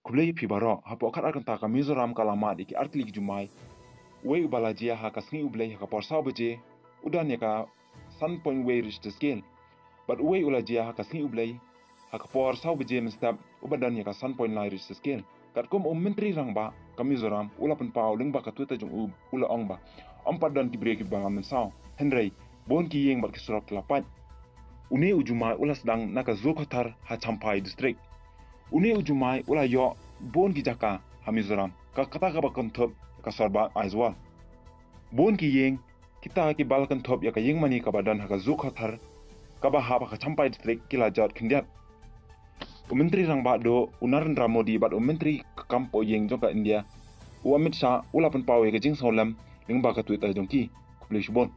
kublai pibaro hapo akar akan taka Mizoram kalamat iki artlik jumai wei ubalajia ha kasngi ublai ha kapor beje udan ya ka sun point way reach the scale but wei ulajia ha kasngi ublai ha kapor beje mestap ubadan ya ka sun point line reach the scale kat kom menteri rangba ka Mizoram ula pen pau leng ba ka tuta jong ula ong ba padan ki breki ba men sao henrei bon ki yeng ba ki surat lapat une ujumai ula sedang naka zulkotar ha champai district une ujumai ula yo bon ki jaka ha Mizoram ka kata ka ba kontop ka sorba aizwal bon ki yeng kita ki balkan top ya ka yeng mani ka badan ha ka zulkotar ka ba ha ba ka champai district kila jot kindiat Menteri rangba do Narendra Modi bat menteri ka kampo yeng jong ka India Amit Shah ula pen pawe ka jing solam leng ba ka Twitter jong ki kublai shubon